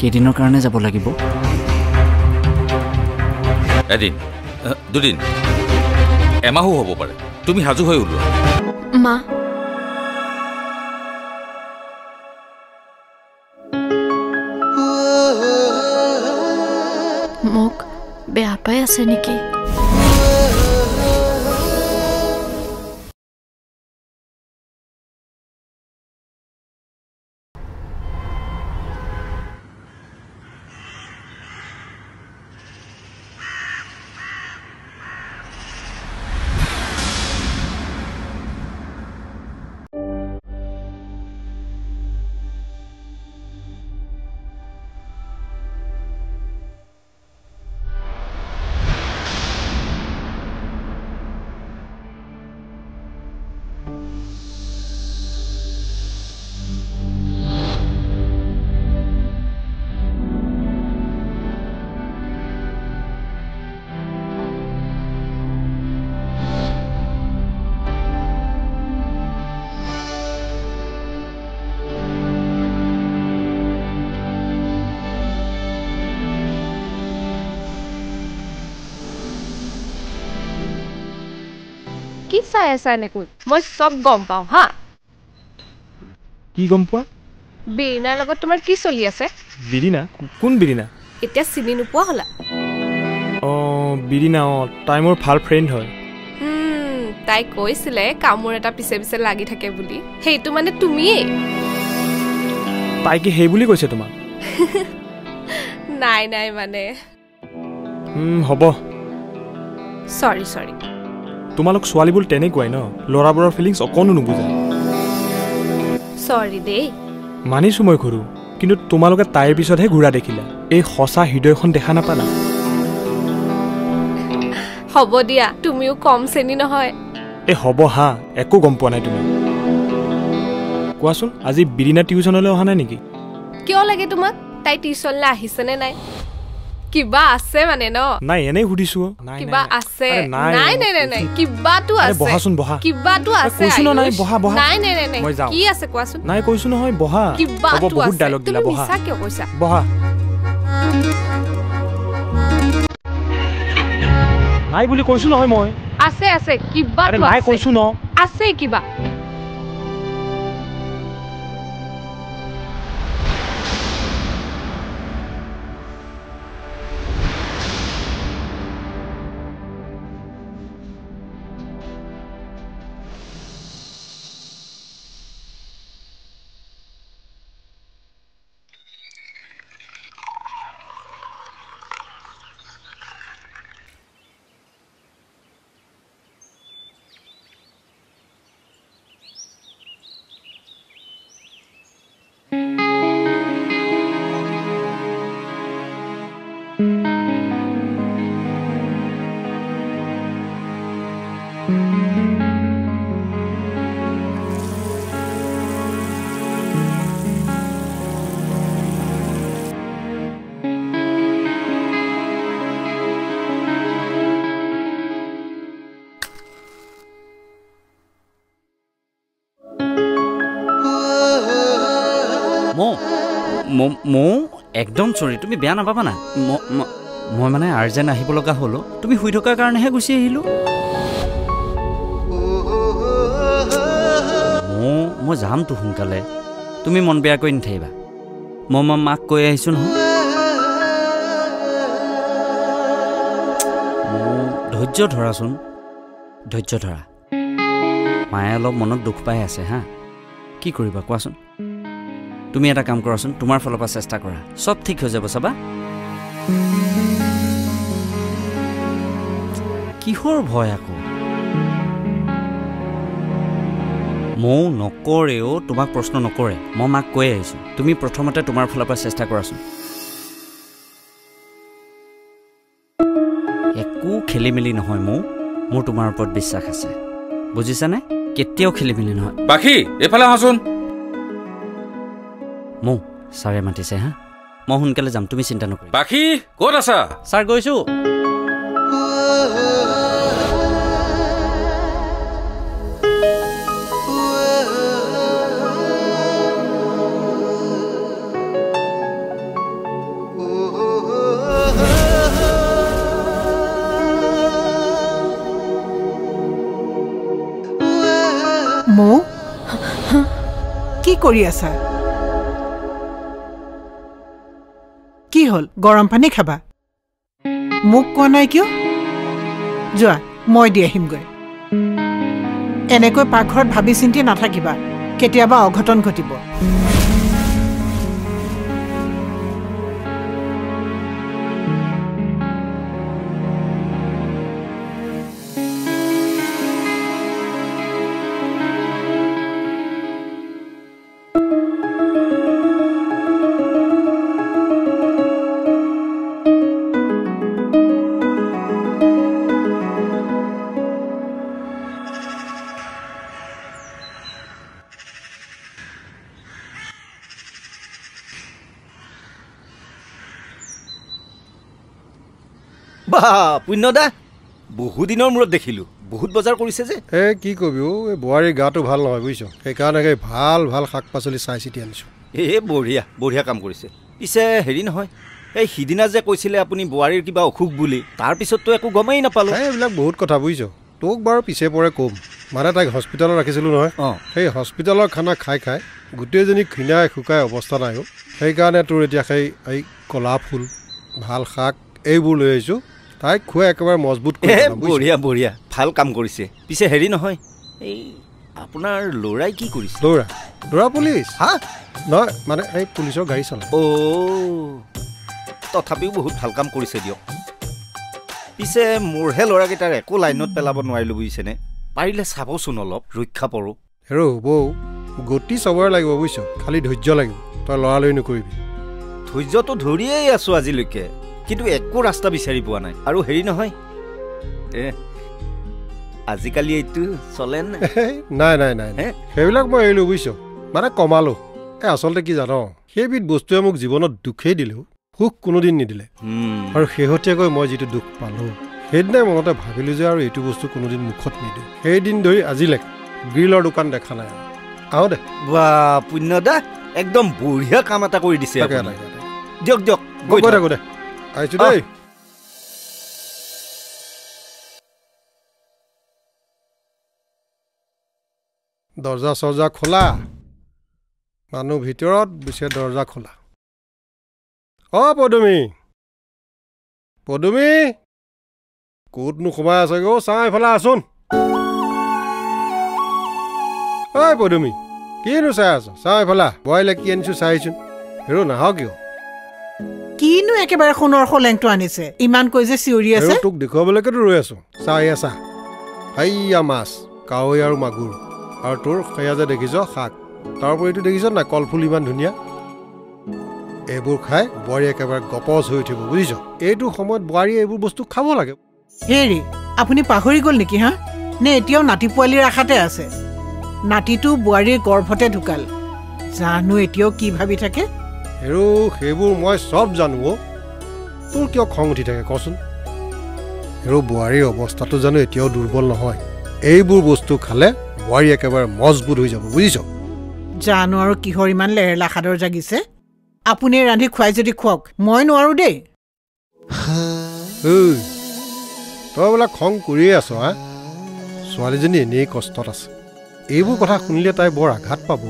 কেইদিনৰ কাৰণে যাব লাগিব এদিন দুদিন এমাহো হ'ব পাৰে তুমি হাজু হৈ ওলোৱা মা মোক বেয়া পাই আছে নেকি কি চাই আছা এনেকৈ মই সব গম পাওঁ হা কি গম পোৱা বিৰিনাৰ লগত তোমাৰ কি চলি আছে বিৰিনা কোন বিৰিনা এতিয়া চিনি নোপোৱা হলা বিৰিনা তাই মোৰ ভাল ফ্ৰেণ্ড হয় তাই কৈছিলে কামোৰ এটা পিছে পিছে লাগি থাকে বুলি সেইটো মানে তুমিয়ে তাই কি সেই বুলি কৈছে তোমাক নাই নাই মানে হ'ব সৰি সৰি তোমালোক ছোৱালীবোৰ তেনেকুৱাই ন ল'ৰাবোৰৰ ফিলিংছ অকণো নুবুজে সৰি দেই মানিছো মই ঘূৰো কিন্তু তোমালোকে তাইৰ পিছতহে ঘূৰা দেখিলা এই সঁচা হৃদয়খন দেখা নাপালা হ'ব দিয়া তুমিও কম শ্ৰেণী নহয় হ'ব হা একো গম পোৱা নাই তুমি কোৱাচোন আজি বিৰিনা টিউচনলৈ অহা নাই নেকি কিয় লাগে তোমাক তাই টিউচনলৈ আহিছেনে নাই কিবা আছে মানে ন নাই এনেই সুধিছো কিবা আছে নাই নাই নাই নাই কিবাটো আছে বহাচোন বহা কিবাটো আছে কৈছো নাই বহা বহা নাই নাই নাই কি আছে কোৱাচোন নাই কৈছো নহয় বহা কিবাটো আছে বহুত ডায়লগ দিলা বহা মিছা কিয় কৈছা বহা নাই বুলি কৈছো নহয় মই আছে আছে কিবাটো আছে নাই কৈছো ন আছে কিবা মো একদম চৰি তুমি বেয়া নাপাবা না মই মানে আৰ্জেণ্ট আহিব লগা হ'লো তুমি শুই থকাৰ কাৰণেহে গুচি আহিলোঁ মই যামতো সোনকালে তুমি মন বেয়া কৰি নাথাকিবা মই মাক কৈ আহিছোঁ নহয় ধৈৰ্য ধৰাচোন ধৈৰ্য ধৰা মায়ে অলপ মনত দুখ পাই আছে হা কি কৰিবা কোৱাচোন তুমি এটা কাম কৰাচোন তোমাৰ ফালৰ পৰা চেষ্টা কৰা সব ঠিক হৈ যাব চাবা কিহৰ ভয় আকৌ মৌ নকৰেও তোমাক প্ৰশ্ন নকৰে মই মাক কৈ আহিছোঁ তুমি প্ৰথমতে তোমাৰ ফালৰ পৰা চেষ্টা কৰাচোন একো খেলি মেলি নহয় মোৰ তোমাৰ ওপৰত বিশ্বাস আছে বুজিছানে কেতিয়াও খেলি মেলি নহয় বাকী এইফালে আহাচোন মৌ ছাৰে মাতিছে হা মই সোনকালে যাম তুমি চিন্তা নকৰিবা বাকী ক'ত আছা ছাৰ গৈছোঁ কৰি আছা কি হল গৰম পানী খাবা মোক কোৱা নাই কিয় যোৱা মই দি আহিমগৈ এনেকৈ পাকঘৰত ভাবি চিন্তি নাথাকিবা কেতিয়াবা অঘটন ঘটিব পুণ্যদা বহু দিনৰ মূৰত দেখিলো বহুত বজাৰ কৰিছে যে কি কবি এই বোৱাৰীৰ গাটো ভাল নহয় বুজিছ সেইকাৰণে ভাল ভাল শাক পাচলি চাই চিতি আনিছো বঢ়িয়া বঢ়িয়া কাম কৰিছে পিছে হেৰি নহয় এই সিদিনা যে কৈছিলে আপুনি বোৱাৰীৰ কিবা অসুখ বুলি তাৰপিছততো একো গমেই নাপালো এইবিলাক বহুত কথা বুজিছ তোক বাৰু পিছে পৰে কম মানে তাইক হস্পিটেলত ৰাখিছিলোঁ নহয় সেই হস্পিটেলৰ খানা খাই খাই গোটেইজনী ক্ষীণাই শুকাই অৱস্থা নাই সেইকাৰণে তোৰ এতিয়া এই কলা ফুল ভাল শাক এইবোৰ লৈ আহিছোঁ তাইক খুৱাই একেবাৰে মজবুত বঢ়িয়া বঢ়িয়া ভাল কাম কৰিছে পিছে হেৰি নহয় এই আপোনাৰ ল'ৰাই কি কৰিছে ল'ৰা পুলিচ নহয় মানে এই পুলিচৰ গাড়ী চলাই তথাপিও বহুত ভাল কাম কৰিছে দিয়ক পিছে মোৰহে ল'ৰাকেইটাৰ একো লাইনত পেলাব নোৱাৰিলোঁ বুজিছেনে পাৰিলে চাবচোন অলপ ৰক্ষা পৰোঁ হেৰ' বৌ গতি চবৰে লাগিব বুজিছ খালি ধৈৰ্য লাগিব তই ল'ৰালৈ নকৰিবি ধৈৰ্যটো ধৰিয়েই আছোঁ আজিলৈকে কিন্তু একো ৰাস্তা বিচাৰি পোৱা নাই আৰু হেৰি নহয় আজিকালি এইটো চলে নাই সেইবিলাক মই এৰিলোঁ বুজিছ মানে কমালোঁ আচলতে কি জান সেইবিধ বস্তুৱে মোক জীৱনত দুখেই দিলেও সুখ কোনোদিন নিদিলে আৰু শেহতীয়াকৈ মই যিটো দুখ পালোঁ সেইদিনাই মনতে ভাবিলোঁ যে আৰু এইটো বস্তু কোনোদিন মুখত নিদিওঁ সেইদিন ধৰি আজিলৈকে গ্ৰিলৰ দোকান দেখা নাই আহোঁ দে পুণ্যদা একদম বঢ়িয়া কাম এটা কৰি দিছে দিয়ক গৈ থাকোঁ দে আহিছোঁ দেই দৰ্জা চৰ্জা খোলা মানুহ ভিতৰত বিছে দৰ্জা খোলা পদুমী ক'তনো সোমাই আছে গো চাওঁ এইফালে আছোন পদুমী কিনো চাই আছ চাওঁ এইফালে বইলে কি আনিছোঁ চাইচোন হেৰ নাহ কিনো একেবাৰে সোণৰ খোলেংটো আনিছে ইমান কৈ যে চিঞৰি আছে তোক দেখুৱাবলৈকেতো ৰৈ আছো চাই আছা হাইয়া মাছ কাৱৈ আৰু মাগুৰ আৰু তোৰ সেয়া যে দেখিছ শাক তাৰ উপৰিতো দেখিছ না কলফুল ইমান ধুনীয়া এইবোৰ খাই বোৱাৰী একেবাৰে গপচ হৈ উঠিব বুজিছ এইটো সময়ত বোৱাৰী এইবোৰ বস্তু খাব লাগে হেৰি আপুনি পাহৰি গ'ল নেকি হা নে এতিয়াও নাতি পোৱালীৰ আশাতে আছে নাতিটো বোৱাৰীৰ গৰ্ভতে ঢুকাল জানো এতিয়াও কি ভাবি থাকে হেৰো সেইবোৰ মই চব জানো তোৰ কিয় খং উঠি থাকে কচোন হেৰো বোৱাৰীৰ অৱস্থাটো জানো এতিয়াও দুৰ্বল নহয় এইবোৰ বস্তু খালে বোৱাৰী একেবাৰে মজবুত হৈ যাব বুজিছ জানো আৰু কিহৰ ইমান লেৰেলা সাদৰ জাগিছে আপুনি ৰান্ধি খুৱাই যদি খুৱাওক মই নোৱাৰো দেই তই বোলে খং কৰিয়ে আছ হা ছোৱালীজনী এনেই কষ্টত আছে এইবোৰ কথা শুনিলে তাই বৰ আঘাত পাব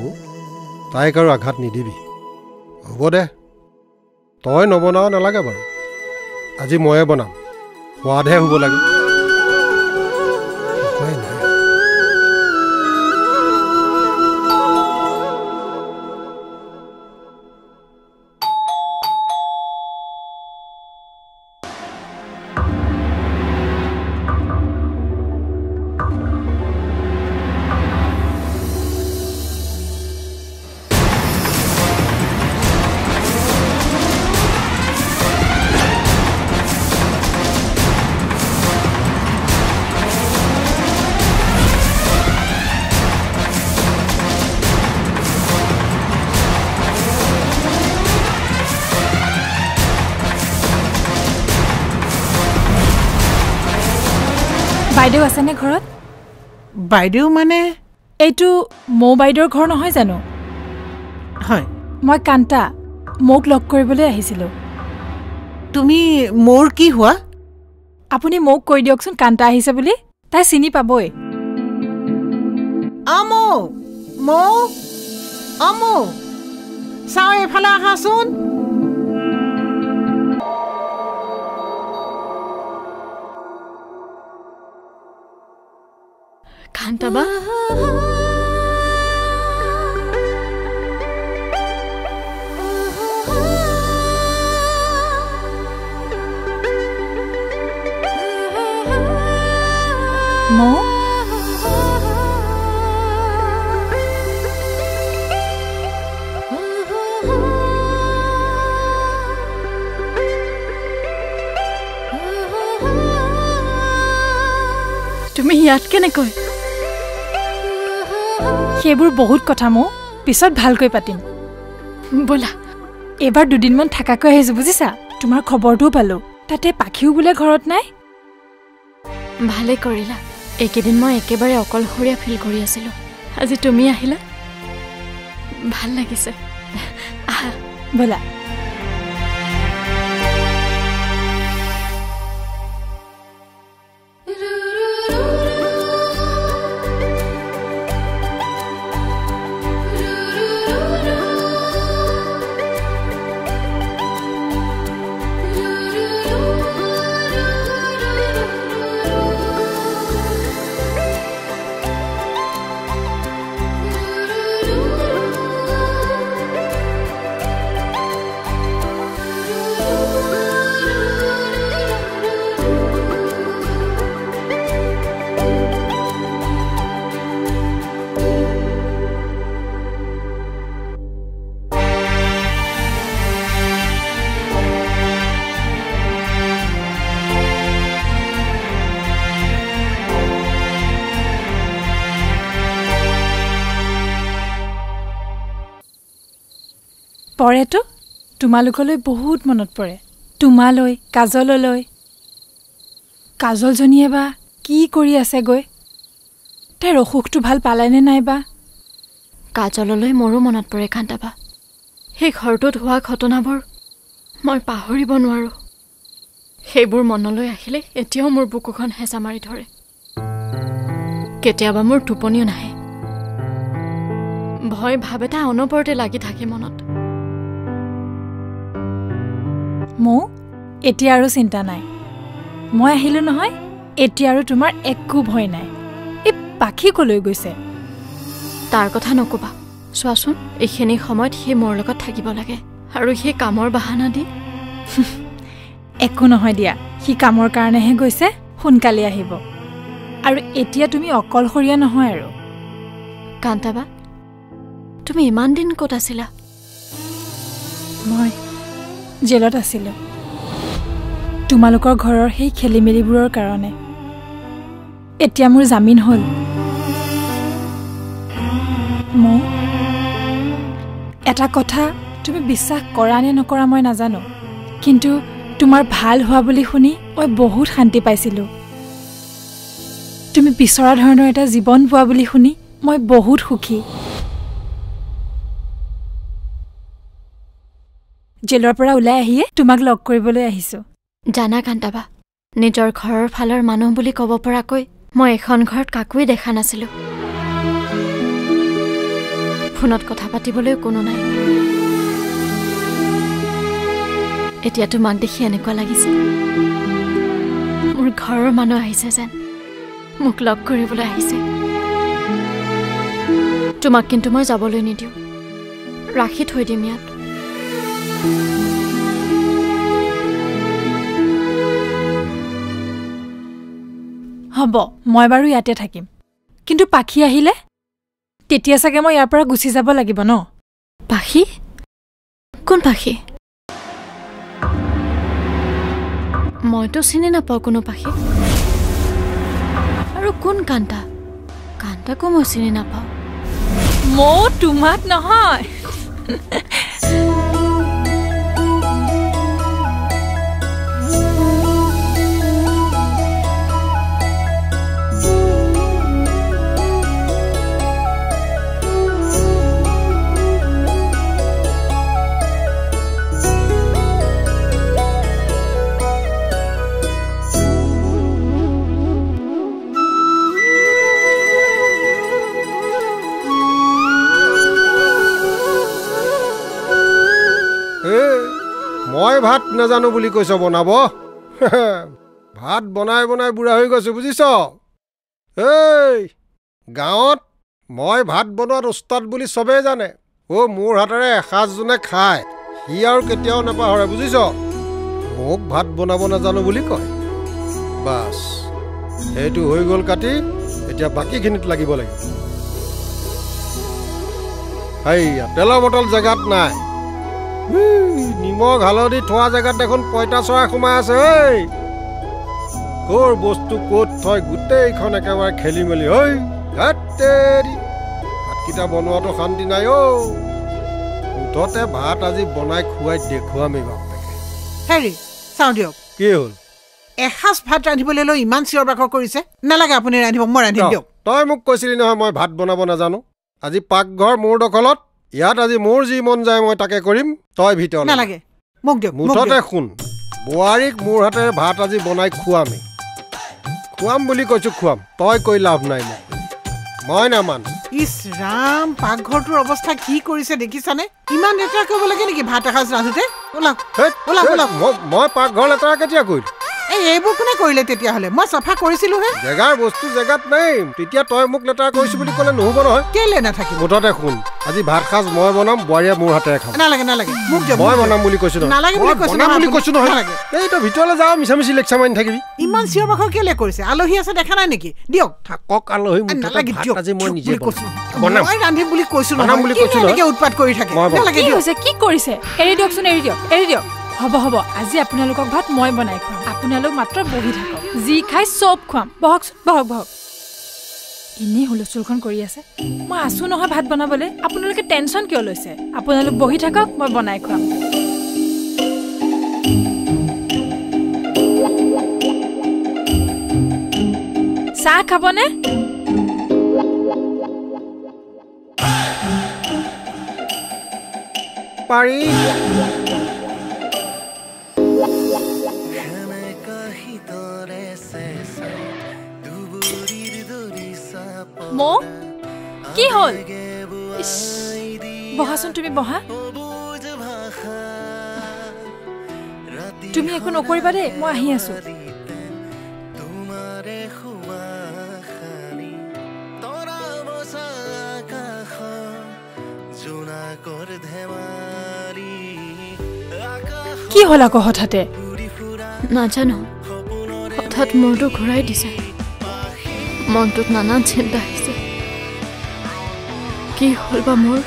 তাইক আৰু আঘাত নিদিবি হ'ব দে তই নবনাও নালাগে বাৰু আজি ময়ে বনাম সোৱাদহে হ'ব লাগে বাইদেউ আছেনে ঘৰত বাইদেউ মানে এইটো মৌ বাইদেউৰ ঘৰ নহয় জানো হয় মই কান্তা মোক লগ কৰিবলৈ আহিছিলোঁ তুমি মোৰ কি হোৱা আপুনি মোক কৈ দিয়কচোন কান্তা আহিছে বুলি তাই চিনি পাবই মৌ মৌ অমু চাওঁ এইফালে আহাচোন কান্তাবা মৌ তুমি ইয়াত কেনেকৈ সেইবোৰ বহুত কথা মৌ পিছত ভালকৈ পাতিম ব'লা এবাৰ দুদিনমান থাকাকৈ আহিছোঁ বুজিছা তোমাৰ খবৰটোও পালোঁ তাতে পাখিও বোলে ঘৰত নাই ভালে কৰিলা এইকেইদিন মই একেবাৰে অকলশৰীয়া ফিল কৰি আছিলোঁ আজি তুমি আহিলা ভাল লাগিছে আহা ব'লা পৰেতো তোমালোকলৈ বহুত মনত পৰে তোমালৈ কাজললৈ কাজলজনীয়ে বা কি কৰি আছে গৈ তাইৰ অসুখটো ভাল পালেনে নাইবা কাজললৈ মোৰো মনত পৰে কান্তাবা সেই ঘৰটোত হোৱা ঘটনাবোৰ মই পাহৰিব নোৱাৰোঁ সেইবোৰ মনলৈ আহিলে এতিয়াও মোৰ বুকুখন হেঁচা মাৰি ধৰে কেতিয়াবা মোৰ টোপনিও নাহে ভয় ভাৱ এটা অনবৰতে লাগি থাকে মনত মৌ এতিয়া আৰু চিন্তা নাই মই আহিলোঁ নহয় এতিয়া আৰু তোমাৰ একো ভয় নাই এই পাখি কলৈ গৈছে তাৰ কথা নক'বা চোৱাচোন এইখিনি সময়ত সি মোৰ লগত থাকিব লাগে আৰু সেই কামৰ বাহানা দি একো নহয় দিয়া সি কামৰ কাৰণেহে গৈছে সোনকালে আহিব আৰু এতিয়া তুমি অকলশৰীয়া নহয় আৰু কান্তাবা তুমি ইমান দিন ক'ত আছিলা মই জেলত আছিলোঁ তোমালোকৰ ঘৰৰ সেই খেলি মেলিবোৰৰ কাৰণে এতিয়া মোৰ জামিন হ'ল মৌ এটা কথা তুমি বিশ্বাস কৰা নে নকৰা মই নাজানো কিন্তু তোমাৰ ভাল হোৱা বুলি শুনি মই বহুত শান্তি পাইছিলোঁ তুমি বিচৰা ধৰণৰ এটা জীৱন পোৱা বুলি শুনি মই বহুত সুখী জেলৰ পৰা ওলাই আহিয়ে তোমাক লগ কৰিবলৈ আহিছোঁ জানা কান্তাবা নিজৰ ঘৰৰ ফালৰ মানুহ বুলি ক'ব পৰাকৈ মই এখন ঘৰত কাকোৱে দেখা নাছিলোঁ ফোনত কথা পাতিবলৈ কোনো নাই এতিয়া তোমাক দেখি এনেকুৱা লাগিছে মোৰ ঘৰৰ মানুহ আহিছে যেন মোক লগ কৰিবলৈ আহিছে তোমাক কিন্তু মই যাবলৈ নিদিওঁ ৰাখি থৈ দিম ইয়াত হ'ব মই বাৰু ইয়াতে থাকিম কিন্তু পাখি আহিলে তেতিয়া চাগে মই ইয়াৰ পৰা গুচি যাব লাগিব ন পাখি কোন পাখি মইতো চিনি নাপাওঁ কোনো পাখি আৰু কোন কান্তা কান্তাকো মই চিনি নাপাওঁ মৌ তোমাক নহয় নাজানো বুলি কৈছ বনাব ভাত বনাই বনাই বুঢ়া হৈ গৈছো বুজিছ এই গাঁৱত মই ভাত বনোৱাত উস্তাদ বুলি চবেই জানে মোৰ হাতেৰে এসাঁজ যোনে খায় সি আৰু কেতিয়াও নাপাহৰে বুজিছ মোক ভাত বনাব নাজানো বুলি কয় বাছ সেইটো হৈ গ'ল কাটি এতিয়া বাকীখিনিত লাগিব লাগিব হেইয়া তেলৰ বটল জেগাত নাই নিমখ হালধি থোৱা জেগাত দেখোন পইতা চৰাই সোমাই আছে ঐ ক'ৰ বস্তু ক'ত থয় গোটেইখন একেবাৰে খেলি মেলি ঐ ভাতকেইটা বনোৱাটো শান্তি নাই মুঠতে ভাত আজি বনাই খুৱাই দেখুৱামেই বাপেকে হেৰি চাওঁ দিয়ক কি হ'ল এসাঁজ ভাত ৰান্ধিবলৈ লৈ ইমান চিঞৰ বাখৰ কৰিছে নালাগে আপুনি ৰান্ধিব মই ৰান্ধিম দিয়ক তই মোক কৈছিলি নহয় মই ভাত বনাব নাজানো আজি পাকঘৰ মোৰ দখলত ইয়াত আজি মোৰ যি মন যায় মই তাকে কৰিম তই ভিতৰত নালাগে মোক দিয়ক মুঠতে শুন বোৱাৰীক মোৰ হাতেৰে ভাত আজি বনাই খুৱামেই খুৱাম বুলি কৈছো খুৱাম তই কৈ লাভ নাই মোক মই নামান ইছ ৰাম পাকঘৰটোৰ অৱস্থা কি কৰিছে দেখিছানে ইমান লেতেৰা কৰিব লাগে নেকি ভাত এসাঁজ ৰান্ধোতে মই পাকঘৰ লেতেৰা কেতিয়া কৰিলো এইবোৰ কোনে কৰিলে তেতিয়াহ'লে মই চাফা কৰিছিলোহে জেগাৰ বস্তু জেগাত নাই তেতিয়া তই মোক লেতেৰা কৰিছো বুলি ক'লে নহ'ব নহয় কেলে নাথাকিব মুঠতে শুন আজি ভাত সাঁজ মই বনাম বোৱাৰীয়ে মোৰ হাতেৰে খাম নালাগে নালাগে মোক দিয়ক মই বনাম বুলি কৈছো নালাগে বুলি কৈছো নহয় এই তই ভিতৰলৈ যাওঁ মিছামিছি লেকচাৰ মাৰি থাকিবি ইমান চিঞৰ বাখৰ কেলে কৰিছে আলহী আছে দেখা নাই নেকি দিয়ক থাকক আলহী নালাগে দিয়ক আজি মই নিজে বনাম মই ৰান্ধিম বুলি কৈছো নহয় উৎপাত কৰি থাকে নালাগে কি হৈছে কি কৰিছে এৰি দিয়কচোন এৰি দিয়ক হ'ব হ'ব আজি আপোনালোকক ভাত মই বনাই খুৱাম আপোনালোক মাত্ৰ বহি থাকক যি খাই চব খুৱাম বহকচোন বহক এনেই হুলস্থুলখন কৰি আছে মই আছো নহয় ভাত বনাবলৈ আপোনালোকে টেনশ্যন কিয় লৈছে আপোনালোক বহি থাকক মই বনাই খুৱাম চাহ খাবনে পাৰি মো কি হ'ল বহাচোন তুমি বহা তুমি একো নকৰিবা দেই মই আহি আছো কি হ'ল আকৌ হঠাতে নাজানো হঠাৎ মূৰটো ঘূৰাই দিছে মনটোত নানান চিন্তা আহিছে কি হ'ল বা মোৰ